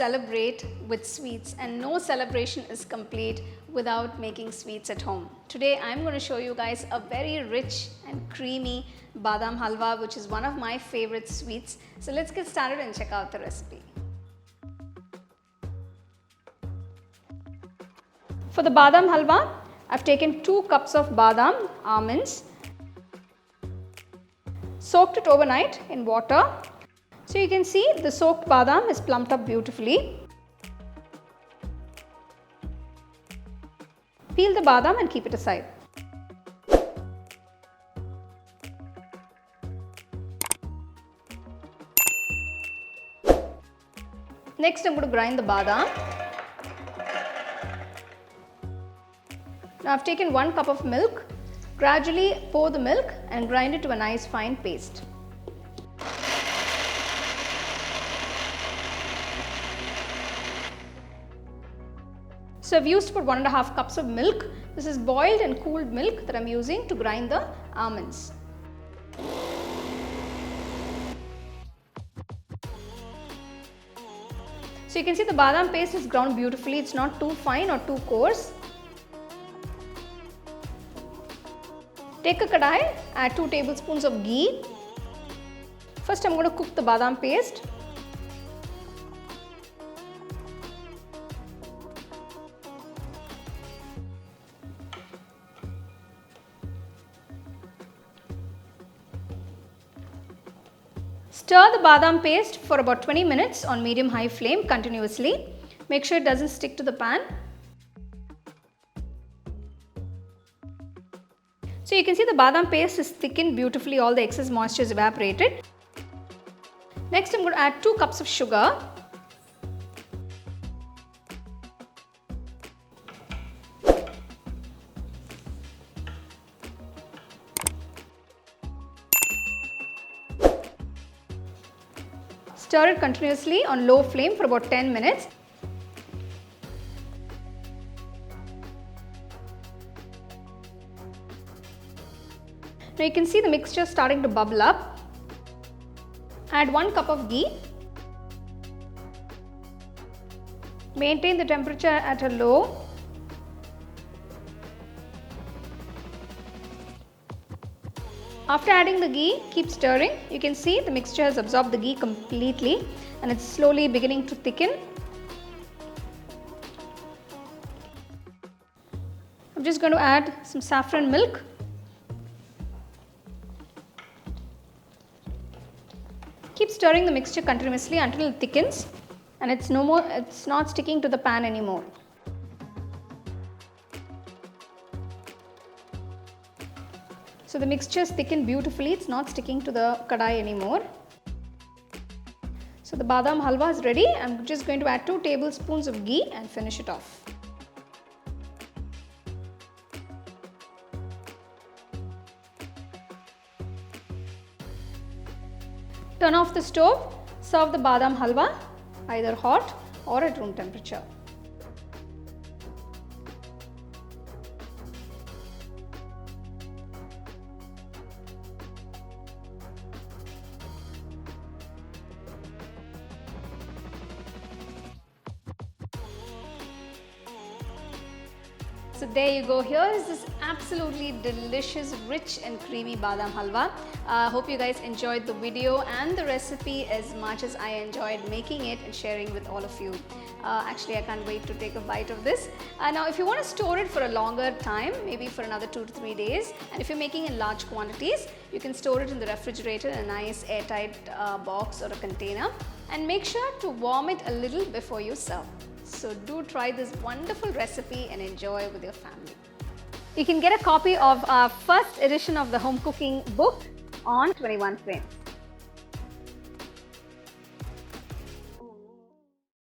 celebrate with sweets, and no celebration is complete without making sweets at home. Today I'm going to show you guys a very rich and creamy Badam Halwa, which is one of my favorite sweets. So let's get started and check out the recipe. For the Badam Halwa, I've taken 2 cups of badam, almonds, soaked it overnight in water. So you can see the soaked badam is plumped up beautifully. Peel the badam and keep it aside. Next I'm going to grind the badam. Now I've taken 1 cup of milk. Gradually pour the milk and grind it to a nice fine paste. So I've used about 1.5 cups of milk. This is boiled and cooled milk that I'm using to grind the almonds. So you can see the badam paste is ground beautifully. It's not too fine or too coarse. Take a kadai, add 2 tablespoons of ghee. First I'm going to cook the badam paste. Stir the badam paste for about 20 minutes on medium-high flame continuously. Make sure it doesn't stick to the pan. So you can see the badam paste is thickened beautifully, all the excess moisture is evaporated. Next I'm going to add 2 cups of sugar. Stir it continuously on low flame for about 10 minutes. Now you can see the mixture starting to bubble up. Add 1 cup of ghee. Maintain the temperature at a low. After adding the ghee, keep stirring. You can see the mixture has absorbed the ghee completely and it's slowly beginning to thicken. I'm just going to add some saffron milk. Keep stirring the mixture continuously until it thickens and it's not sticking to the pan anymore. So the mixture is thickened beautifully, it's not sticking to the kadai anymore. So the badam halwa is ready. I'm just going to add 2 tablespoons of ghee and finish it off. Turn off the stove, serve the badam halwa either hot or at room temperature. So there you go, here is this absolutely delicious, rich and creamy badam halwa. Hope you guys enjoyed the video and the recipe as much as I enjoyed making it and sharing with all of you. Actually, I can't wait to take a bite of this. Now if you want to store it for a longer time, maybe for another 2 to 3 days, and if you're making in large quantities, you can store it in the refrigerator in a nice airtight box or a container, and make sure to warm it a little before you serve. So do try this wonderful recipe and enjoy with your family. You can get a copy of our first edition of the home cooking book on 21 frames.